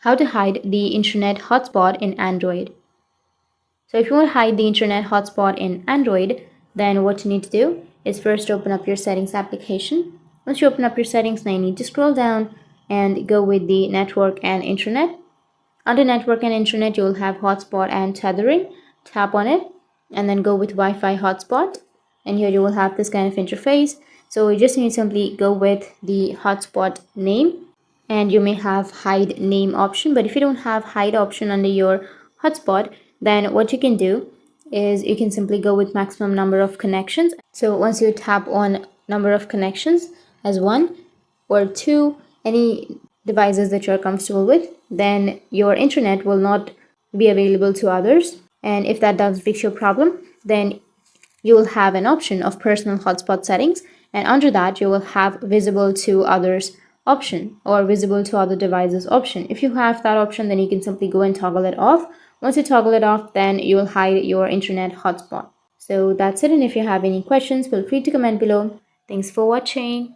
how to hide the internet hotspot in Android. So if you want to hide the internet hotspot in Android, then what you need to do is first open up your settings application. Once you open up your settings, now you need to scroll down and go with the network and internet. Under network and internet, you will have hotspot and tethering. Tap on it and then go with Wi-Fi hotspot. And here you will have this kind of interface. So you just need to simply go with the hotspot name, and you may have hide name option. But if you don't have hide option under your hotspot, then what you can do is you can simply go with maximum number of connections. So once you tap on number of connections as 1 or 2, any devices that you're comfortable with, then your internet will not be available to others. And if that doesn't fix your problem, then you will have an option of personal hotspot settings, and under that you will have visible to others option or visible to other devices option. If you have that option, then you can simply go and toggle it off. Once you toggle it off, then you will hide your internet hotspot. So that's it, and if you have any questions, feel free to comment below. Thanks for watching.